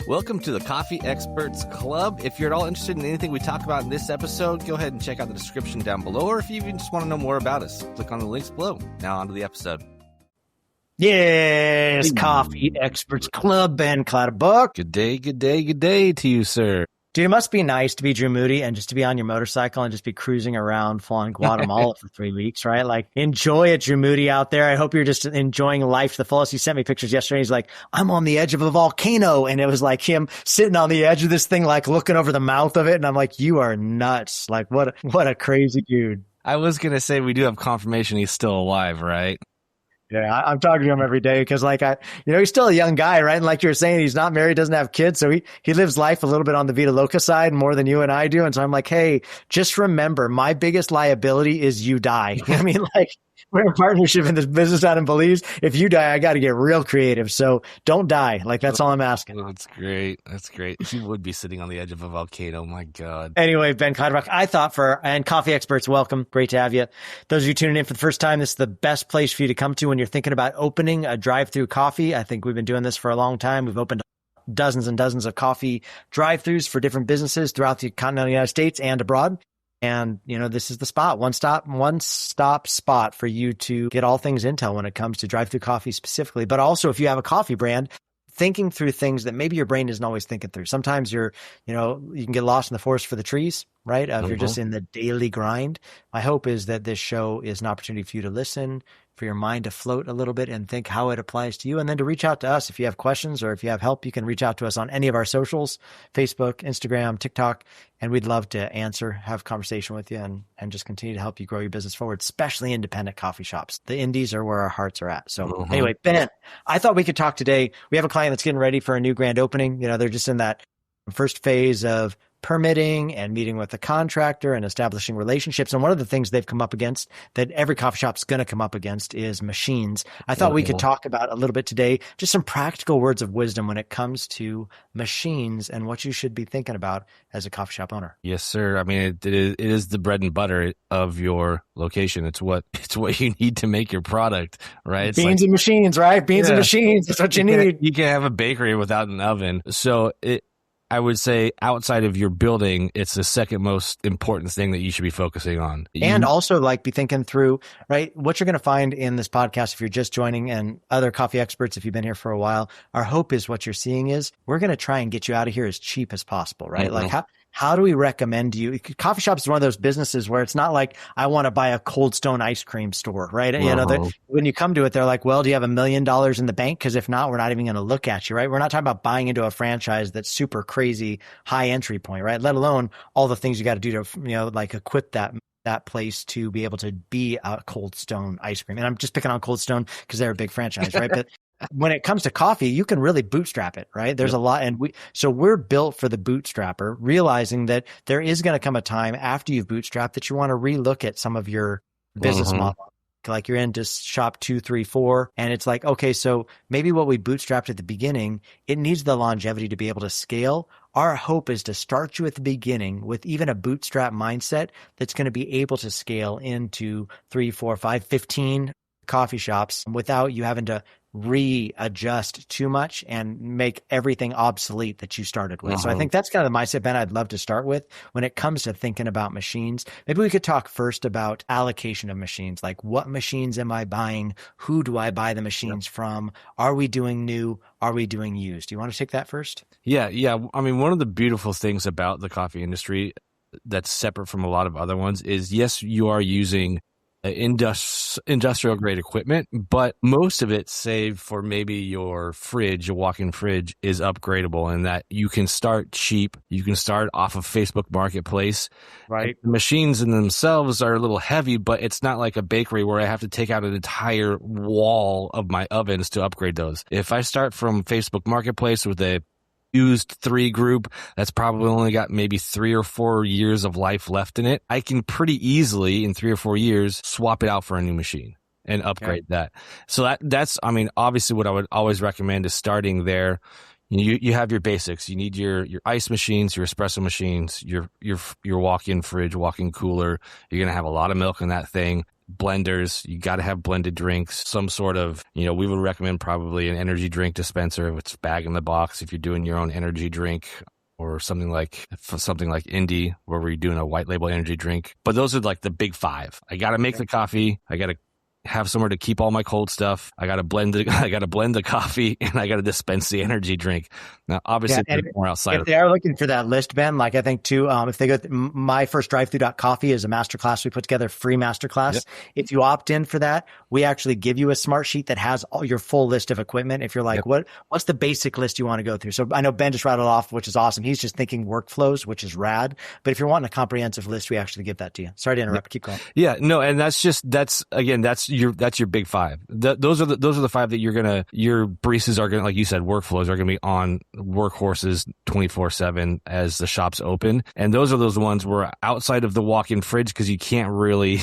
Welcome to the Coffee Experts Club. If you're at all interested in anything we talk about in this episode, go ahead and check out the description down below, or if you even just want to know more about us, click on the links below. Now on to the episode. Yes, Coffee Experts Club, Ben Clatterbuck. Good day to you, sir. Dude, it must be nice to be Drew Moody and just to be on your motorcycle and just be cruising around flying Guatemala for 3 weeks, right? Like, enjoy it, Drew Moody out there. I hope you're just enjoying life to the fullest. He sent me pictures yesterday. He's like, I'm on the edge of a volcano. And it was like him sitting on the edge of this thing, like looking over the mouth of it. And I'm like, you are nuts. Like, what a crazy dude. I was going to say, we do have confirmation he's still alive, right? Yeah, I'm talking to him every day because, like, he's still a young guy, right? And like you were saying, he's not married, doesn't have kids. So he lives life a little bit on the Vita Loca side more than you and I do. And so I'm like, hey, just remember, my biggest liability is you die. I mean, like, we're in partnership in this business out in Belize. If you die, I got to get real creative. So don't die. Like, that's all I'm asking. Oh, that's great. That's great. He would be sitting on the edge of a volcano. My God. Anyway, Ben Clatterbuck, I thought and Coffee Experts, welcome. Great to have you. Those of you tuning in for the first time, this is the best place for you to come to when you're thinking about opening a drive-through coffee. I think we've been doing this for a long time. We've opened dozens and dozens of coffee drive-throughs for different businesses throughout the continental United States and abroad. And, this is the spot, one stop spot for you to get all things intel when it comes to drive-through coffee specifically. But also, if you have a coffee brand, thinking through things that maybe your brain isn't always thinking through. Sometimes you can get lost in the forest for the trees, right? If you're just in the daily grind. My hope is that this show is an opportunity for you to listen, for your mind to float a little bit and think how it applies to you, and then to reach out to us. If you have questions or if you have help, you can reach out to us on any of our socials, Facebook, Instagram, TikTok, and we'd love to answer, have a conversation with you, and just continue to help you grow your business forward, especially independent coffee shops. The indies are where our hearts are at. So anyway, Ben, I thought we could talk today. We have a client that's getting ready for a new grand opening. They're just in that first phase of permitting and meeting with the contractor and establishing relationships. And one of the things they've come up against that every coffee shop's going to come up against is machines. I thought we could talk about a little bit today, just some practical words of wisdom when it comes to machines and what you should be thinking about as a coffee shop owner. Yes, sir. I mean, it is the bread and butter of your location. It's what you need to make your product, right? It's Beans and machines, right? Beans and machines. That's what you need. You can have a bakery without an oven. So I would say outside of your building, it's the second most important thing that you should be focusing on. And also be thinking through, right, what you're going to find in this podcast if you're just joining, and other coffee experts if you've been here for a while. Our hope is what you're seeing is we're going to try and get you out of here as cheap as possible, right? Like how do we recommend you? Coffee shop is one of those businesses where it's not like I want to buy a Cold Stone ice cream store, right? When you come to it, they're like, well, do you have $1 million in the bank? Because if not, we're not even going to look at you, right? We're not talking about buying into a franchise that's super crazy high entry point, right? Let alone all the things you got to do to, equip that place to be able to be a Cold Stone ice cream. And I'm just picking on Cold Stone because they're a big franchise, right? But when it comes to coffee, you can really bootstrap it, right? There's a lot. And we're built for the bootstrapper, realizing that there is going to come a time after you've bootstrapped that you want to relook at some of your business model. Like you're into shop 2, 3, 4. And it's like, okay, so maybe what we bootstrapped at the beginning, it needs the longevity to be able to scale. Our hope is to start you at the beginning with even a bootstrap mindset that's going to be able to scale into 3, 4, 5, 15 coffee shops without you having to readjust too much and make everything obsolete that you started with. So I think that's kind of the mindset, Ben, I'd love to start with when it comes to thinking about machines. Maybe we could talk first about allocation of machines. Like, what machines am I buying? Who do I buy the machines from? Are we doing new? Are we doing used? Do you want to take that first? Yeah. I mean, one of the beautiful things about the coffee industry that's separate from a lot of other ones is, yes, you are using industrial grade equipment, but most of it, save for maybe your fridge, your walk-in fridge, is upgradable, and that you can start cheap. You can start off of Facebook Marketplace. Right. The machines in themselves are a little heavy, but it's not like a bakery where I have to take out an entire wall of my ovens to upgrade those. If I start from Facebook Marketplace with a used 3 group that's probably only got maybe 3 or 4 years of life left in it, I can pretty easily in 3 or 4 years swap it out for a new machine and upgrade that. So that's I mean, obviously what I would always recommend is starting there. You have your basics. You need your ice machines, your espresso machines, your walk-in fridge, walk-in cooler. You're going to have a lot of milk in that thing. blenders. You got to have blended drinks, some sort of, we would recommend probably an energy drink dispenser, which is bag in the box if you're doing your own energy drink, or something like Indie, where we're doing a white label energy drink. But those are like the big five. I got to make the coffee. I got to have somewhere to keep all my cold stuff. I got to blend the coffee, and I got to dispense the energy drink. Now, obviously, more outside. If they are looking for that list, Ben, like I think too, if they go, my first drive-through.coffee is a masterclass we put together, free masterclass. Yep. If you opt in for that, we actually give you a smart sheet that has all your full list of equipment. If you're like, what's the basic list you want to go through? So I know Ben just rattled off, which is awesome. He's just thinking workflows, which is rad. But if you're wanting a comprehensive list, we actually give that to you. Sorry to interrupt. Yep. Keep going. Yeah, no, and that's your big five. Those are the five that your baristas are gonna, like you said, workflows are gonna be on workhorses 24/7 as the shops open, and those are those ones where outside of the walk-in fridge, because you can't really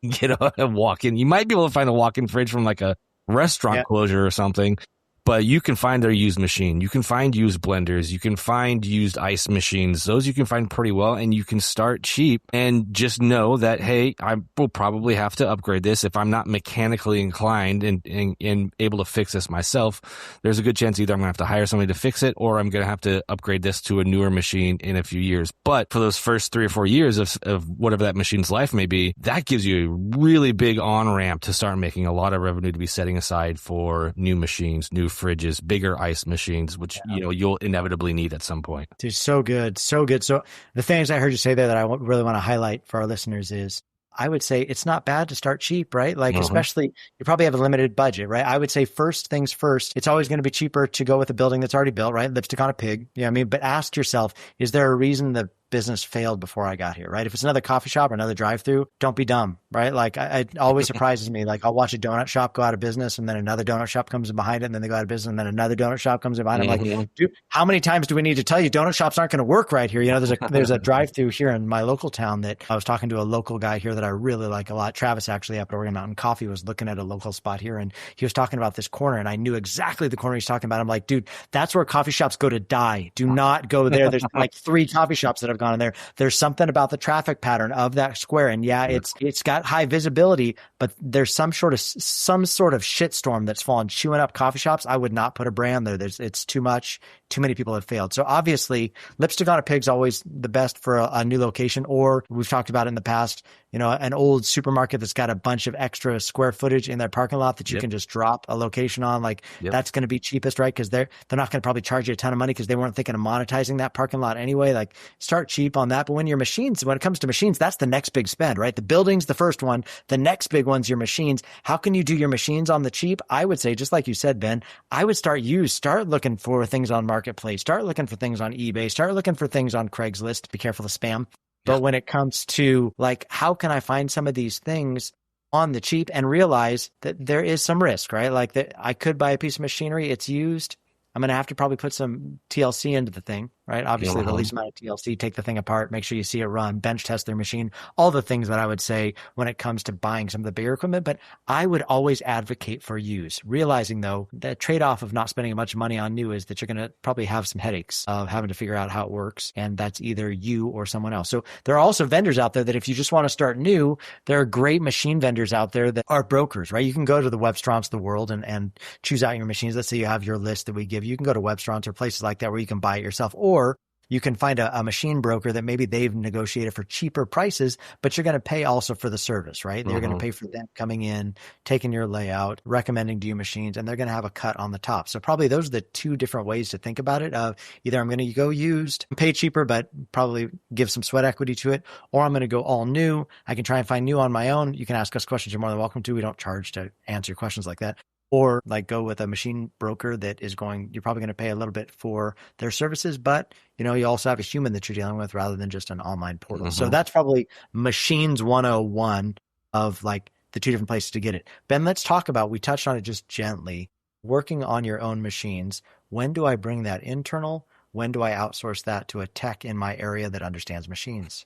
get a walk-in. You might be able to find a walk-in fridge from like a restaurant closure or something. But you can find their used machine. You can find used blenders. You can find used ice machines. Those you can find pretty well, and you can start cheap and just know that, hey, I will probably have to upgrade this if I'm not mechanically inclined and able to fix this myself. There's a good chance either I'm going to have to hire somebody to fix it, or I'm going to have to upgrade this to a newer machine in a few years. But for those first 3 or 4 years of whatever that machine's life may be, that gives you a really big on-ramp to start making a lot of revenue to be setting aside for new machines, new fridges, bigger ice machines, which you'll inevitably need at some point. Dude, so good. So the things I heard you say there that I really want to highlight for our listeners is, I would say it's not bad to start cheap, right? Like, especially you probably have a limited budget, right? I would say first things first, it's always going to be cheaper to go with a building that's already built, right? Lipstick on a pig. You know what I mean? But ask yourself, is there a reason the business failed before I got here, right? If it's another coffee shop or another drive-through, don't be dumb, right? Like, it always surprises me. Like, I'll watch a donut shop go out of business, and then another donut shop comes in behind it, and then they go out of business, and then another donut shop comes in behind it. I'm like, dude, how many times do we need to tell you donut shops aren't going to work right here? There's a drive-through here in my local town that I was talking to a local guy here that I really like a lot. Travis, actually, up at Oregon Mountain Coffee, was looking at a local spot here, and he was talking about this corner, and I knew exactly the corner he's talking about. I'm like, dude, that's where coffee shops go to die. Do not go there. There's like 3 coffee shops that have gone in there. There's something about the traffic pattern of that square, and it's got high visibility, but there's some sort of shitstorm that's fallen chewing up coffee shops. I would not put a brand there. It's too much. Too many people have failed. So obviously, lipstick on a pig's always the best for a new location, or we've talked about in the past, an old supermarket that's got a bunch of extra square footage in their parking lot that you can just drop a location on. Like, that's going to be cheapest, right? Because they're not going to probably charge you a ton of money because they weren't thinking of monetizing that parking lot anyway. Like, start cheap on that. But when it comes to machines, that's the next big spend, right? The building's the first one. The next big one's your machines. How can you do your machines on the cheap? I would say, just like you said, Ben, I would start looking for things on Marketplace, start looking for things on eBay, start looking for things on Craigslist. Be careful of spam. But when it comes to like, how can I find some of these things on the cheap and realize that there is some risk, right? Like, that I could buy a piece of machinery, it's used. I'm going to have to probably put some TLC into the thing, right? Obviously, the least amount of TLC, take the thing apart, make sure you see it run, bench test their machine, all the things that I would say when it comes to buying some of the bigger equipment. But I would always advocate for use, realizing, though, the trade-off of not spending much money on new is that you're going to probably have some headaches of having to figure out how it works, and that's either you or someone else. So there are also vendors out there that if you just want to start new, there are great machine vendors out there that are brokers, right? You can go to the Webstronts of the world and choose out your machines. Let's say you have your list that we give you. You can go to Webstronts or places like that where you can buy it yourself, or you can find a machine broker that maybe they've negotiated for cheaper prices, but you're going to pay also for the service, right? They're going to pay for them coming in, taking your layout, recommending to you machines, and they're going to have a cut on the top. So probably those are the 2 different ways to think about it. Of either I'm going to go used, pay cheaper, but probably give some sweat equity to it, or I'm going to go all new. I can try and find new on my own. You can ask us questions. You're more than welcome to. We don't charge to answer your questions like that. Or like go with a machine broker that is you're probably going to pay a little bit for their services, but you also have a human that you're dealing with rather than just an online portal. So that's probably machines 101 of like the 2 different places to get it. Ben, let's talk about, we touched on it just gently, working on your own machines. When do I bring that internal? When do I outsource that to a tech in my area that understands machines?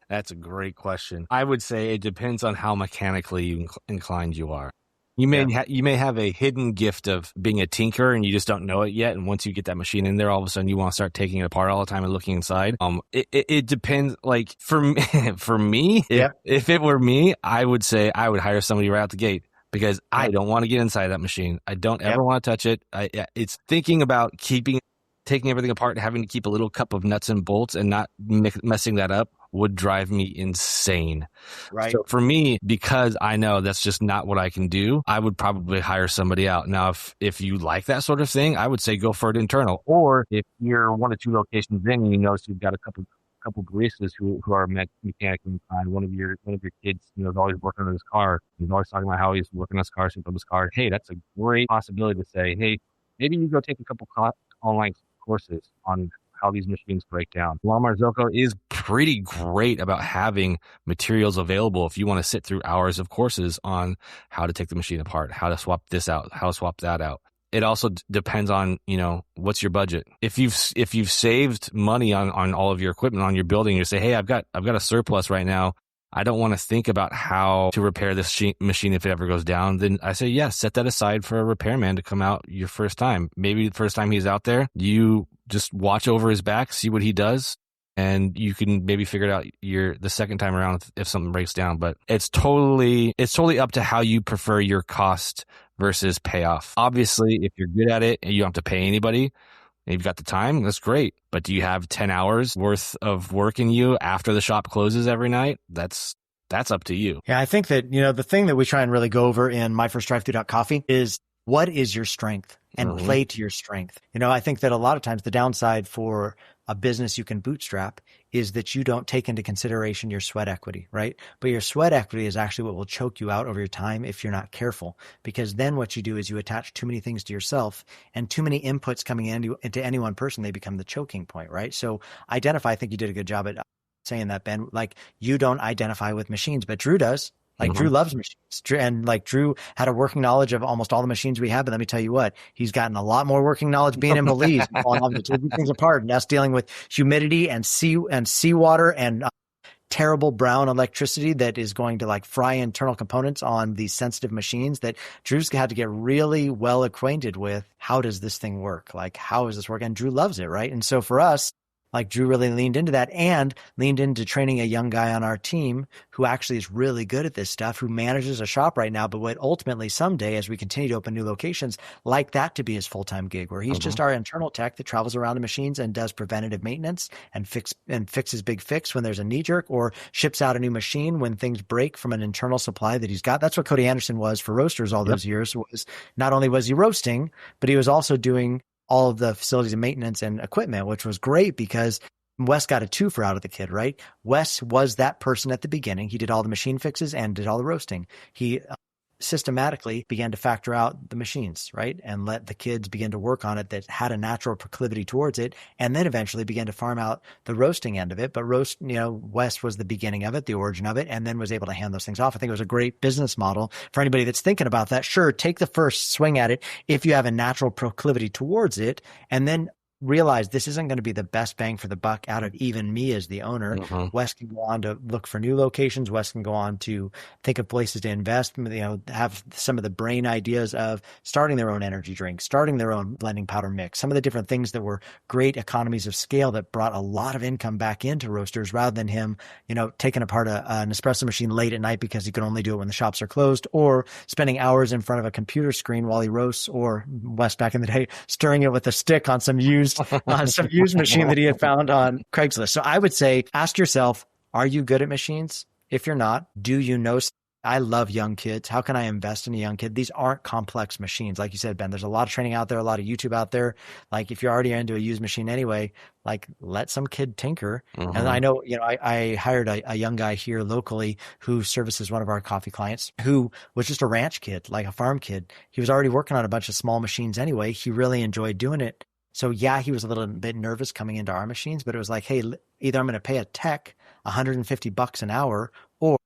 That's a great question. I would say it depends on how mechanically inclined you are. You may have a hidden gift of being a tinker and you just don't know it yet. And once you get that machine in there, all of a sudden you want to start taking it apart all the time and looking inside. It depends. Like for me, for me, if it were me, I would say I would hire somebody right out the gate because I don't want to get inside that machine. I don't ever want to touch it. It's thinking about taking everything apart and having to keep a little cup of nuts and bolts and not messing that up would drive me insane. Right. So for me, because I know that's just not what I can do, I would probably hire somebody out. Now, if you like that sort of thing, I would say go for it internal. Or if you're 1 or 2 locations in and you notice you've got a couple baristas who are mechanically inclined. One of your kids, is always working on his car. He's always talking about how he's working on his car, so his car. Hey, that's a great possibility to say, hey, maybe you go take a couple online courses on how these machines break down. Walmart Zocco is pretty great about having materials available if you want to sit through hours of courses on how to take the machine apart, how to swap this out, how to swap that out. It also depends on, what's your budget. If you've saved money on all of your equipment on your building, you say, hey, I've got a surplus right now. I don't want to think about how to repair this machine if it ever goes down. Then I say, yes, set that aside for a repairman to come out your first time. Maybe the first time he's out there, you just watch over his back, see what he does, and you can maybe figure it out the second time around if something breaks down. But it's totally up to how you prefer your cost versus payoff. Obviously, if you're good at it and you don't have to pay anybody, and you've got the time, that's great. But do you have 10 hours worth of work in you after the shop closes every night? That's up to you. Yeah, I think that, the thing that we try and really go over in myfirstdrive-thru.coffee is what is your strength and play to your strength. I think that a lot of times the downside for a business you can bootstrap is that you don't take into consideration your sweat equity, right? But your sweat equity is actually what will choke you out over your time if you're not careful, because then what you do is you attach too many things to yourself and too many inputs coming into any one person, they become the choking point, right? So identify, I think you did a good job at saying that, Ben. Like, you don't identify with machines, but Drew does. Like, Drew loves machines. Drew had a working knowledge of almost all the machines we have. But let me tell you what, he's gotten a lot more working knowledge being in Belize, taking things apart, and us dealing with humidity and seawater and terrible brown electricity that is going to fry internal components on these sensitive machines. That Drew's had to get really well acquainted with. How does this thing work? Like, how does this work? And Drew loves it, right? And so for us, Drew really leaned into that and leaned into training a young guy on our team who actually is really good at this stuff, who manages a shop right now, but would ultimately someday, as we continue to open new locations, like that to be his full-time gig, where he's just our internal tech that travels around the machines and does preventative maintenance and fixes big fix when there's a knee jerk, or ships out a new machine when things break from an internal supply that he's got. That's what Cody Anderson was for roasters all those years. Was not only was he roasting, but he was also doing all of the facilities and maintenance and equipment, which was great because Wes got a twofer out of the kid, right? Wes was that person at the beginning. He did all the machine fixes and did all the roasting. He systematically began to factor out the machines, right? And let the kids begin to work on it that had a natural proclivity towards it, and then eventually began to farm out the roasting end of it. But Wes was the beginning of it, the origin of it, and then was able to hand those things off. I think it was a great business model for anybody that's thinking about that. Sure, take the first swing at it if you have a natural proclivity towards it, and then realize this isn't going to be the best bang for the buck out of even me as the owner. Wes can go on to look for new locations. Wes can go on to think of places to invest, have some of the brain ideas of starting their own energy drink, starting their own blending powder mix, some of the different things that were great economies of scale that brought a lot of income back into roasters, rather than him, taking apart an espresso machine late at night because he could only do it when the shops are closed, or spending hours in front of a computer screen while he roasts, or Wes back in the day, stirring it with a stick on some used machine that he had found on Craigslist. So I would say, ask yourself, are you good at machines? If you're not, do you know? I love young kids. How can I invest in a young kid? These aren't complex machines. Like you said, Ben, there's a lot of training out there, a lot of YouTube out there. If you're already into a used machine anyway, let some kid tinker. And I know, I hired a young guy here locally who services one of our coffee clients, who was just a ranch kid, like a farm kid. He was already working on a bunch of small machines anyway. He really enjoyed doing it. So yeah, he was a little bit nervous coming into our machines, but it was like, hey, either I'm going to pay a tech $150 an hour, or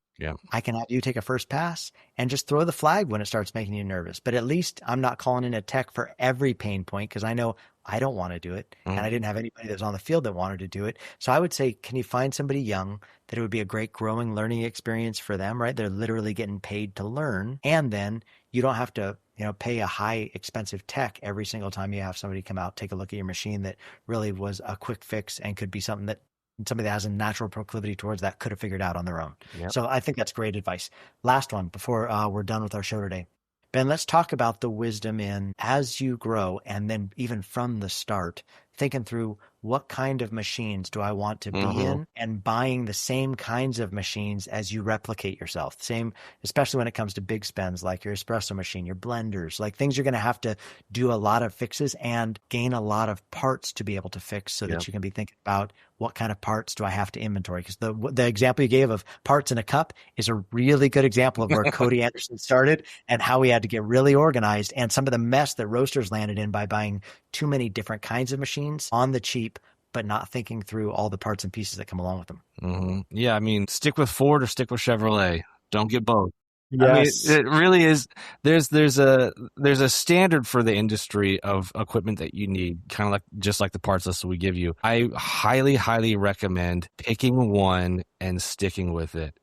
I can have you take a first pass and just throw the flag when it starts making you nervous. But at least I'm not calling in a tech for every pain point, because I know I don't want to do it. And Mm-hmm. I didn't have anybody that was on the field that wanted to do it. So I would say, can you find somebody young that it would be a great growing learning experience for them, right? They're literally getting paid to learn. And then you don't have to, pay a high expensive tech every single time you have somebody come out, take a look at your machine that really was a quick fix and could be something that somebody that has a natural proclivity towards that could have figured out on their own. Yep. So I think that's great advice. Last one before we're done with our show today. Ben, let's talk about the wisdom in as you grow and then even from the start, thinking through what kind of machines do I want to be in and buying the same kinds of machines as you replicate yourself. Same, especially when it comes to big spends like your espresso machine, your blenders, like things you're going to have to do a lot of fixes and gain a lot of parts to be able to fix so that you can be thinking about what kind of parts do I have to inventory? Because the example you gave of parts in a cup is a really good example of where Cody Anderson started and how he had to get really organized and some of the mess that roasters landed in by buying too many different kinds of machines on the cheap, but not thinking through all the parts and pieces that come along with them. Mm-hmm. Yeah, I mean, stick with Ford or stick with Chevrolet. Don't get both. Yes. I mean, it really is. There's a standard for the industry of equipment that you need, kind of like just like the parts list we give you. I highly recommend picking one and sticking with it.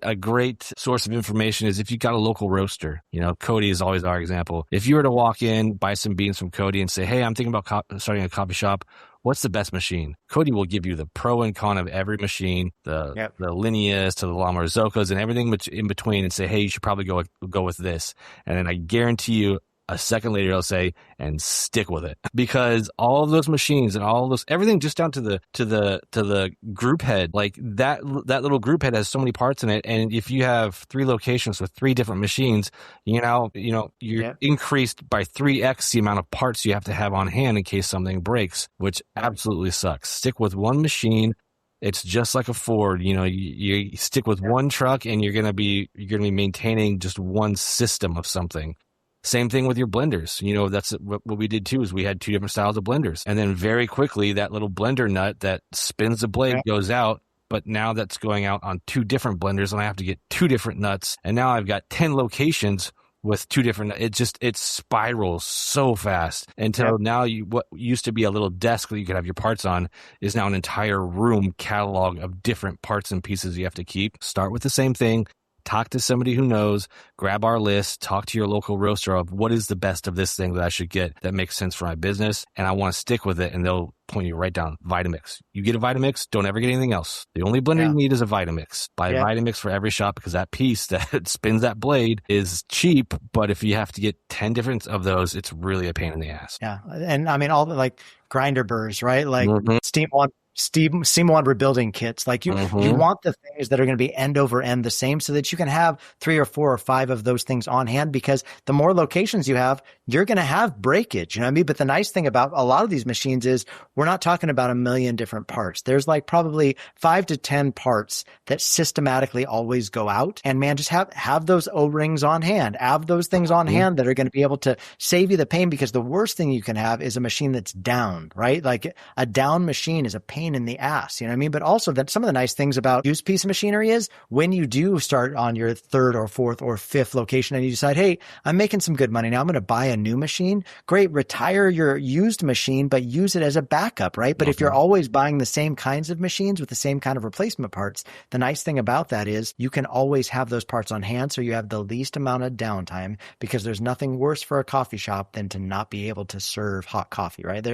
A great source of information is if you've got a local roaster. Cody is always our example. If you were to walk in, buy some beans from Cody, and say, "Hey, I'm thinking about starting a coffee shop. What's the best machine?" Cody will give you the pro and con of every machine, the Lineas to the La Marzocco's and everything in between, and say, "Hey, you should probably go with this." And then I guarantee you, a second later, he'll say, "And stick with it," because all of those machines and all of those, everything just down to the group head, like that little group head has so many parts in it. And if you have 3 locations with 3 different machines, you're increased by 3x the amount of parts you have to have on hand in case something breaks, which absolutely sucks. Stick with one machine. It's just like a Ford. You stick with one truck and you're gonna be maintaining just one system of something. Same thing with your blenders. That's what we did too, is we had 2 different styles of blenders. And then very quickly, that little blender nut that spins the blade goes out. But now that's going out on 2 different blenders and I have to get 2 different nuts. And now I've got 10 locations with 2 different, it spirals so fast until now what used to be a little desk that you could have your parts on is now an entire room catalog of different parts and pieces you have to keep. Start with the same thing. Talk to somebody who knows, grab our list, talk to your local roaster of what is the best of this thing that I should get that makes sense for my business. And I want to stick with it. And they'll point you right down Vitamix. You get a Vitamix, don't ever get anything else. The only blender you need is a Vitamix. Buy a Vitamix for every shop because that piece that spins that blade is cheap. But if you have to get 10 different of those, it's really a pain in the ass. Yeah. And I mean, all the like grinder burrs, right? Like steam one rebuilding kits. Like you want the things that are going to be end over end the same so that you can have 3 or 4 or 5 of those things on hand, because the more locations you have, you're going to have breakage. You know what I mean? But the nice thing about a lot of these machines is we're not talking about a million different parts. There's like probably 5 to 10 parts that systematically always go out. And man, just have those O-rings on hand, have those things on hand that are going to be able to save you the pain, because the worst thing you can have is a machine that's down, right? Like a down machine is a pain in the ass, you know what I mean? But also that some of the nice things about used piece of machinery is when you do start on your 3rd or 4th or 5th location and you decide, hey, I'm making some good money now, I'm going to buy a new machine. Great. Retire your used machine, but use it as a backup, right? But if you're always buying the same kinds of machines with the same kind of replacement parts, the nice thing about that is you can always have those parts on hand. So you have the least amount of downtime, because there's nothing worse for a coffee shop than to not be able to serve hot coffee, right?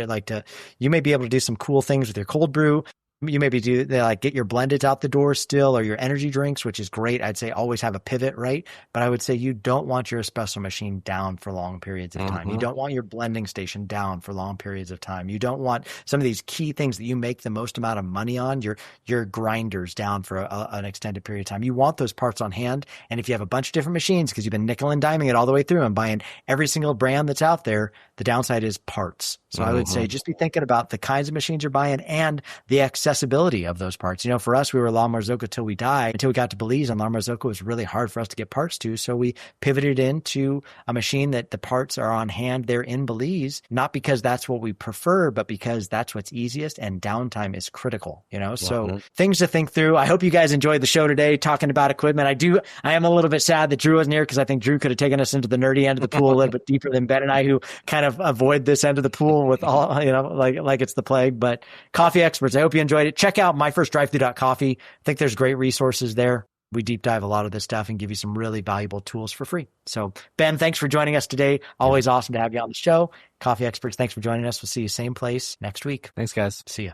You may be able to do some cool things with your cold brew. You maybe get your blendeds out the door still, or your energy drinks, which is great. I'd say always have a pivot, right? But I would say you don't want your espresso machine down for long periods of time. You don't want your blending station down for long periods of time. You don't want some of these key things that you make the most amount of money on, your grinders down for an extended period of time. You want those parts on hand. And if you have a bunch of different machines, because you've been nickel and diming it all the way through and buying every single brand that's out there, the downside is parts. So I would say just be thinking about the kinds of machines you're buying and the accessibility of those parts. For us, we were La Marzocco till we died, until we got to Belize, and La Marzocco was really hard for us to get parts to. So we pivoted into a machine that the parts are on hand there in Belize, not because that's what we prefer, but because that's what's easiest, and downtime is critical, So things to think through. I hope you guys enjoyed the show today talking about equipment. I am a little bit sad that Drew wasn't here, because I think Drew could have taken us into the nerdy end of the pool a little bit deeper than Ben and I, who kind kind of avoid this end of the pool with all, like it's the plague. But coffee experts, I hope you enjoyed it. Check out myfirstdrivethrough.coffee. I think there's great resources there. We deep dive a lot of this stuff and give you some really valuable tools for free. So Ben, thanks for joining us today. Always awesome to have you on the show. Coffee experts, thanks for joining us. We'll see you same place next week. Thanks, guys. See ya.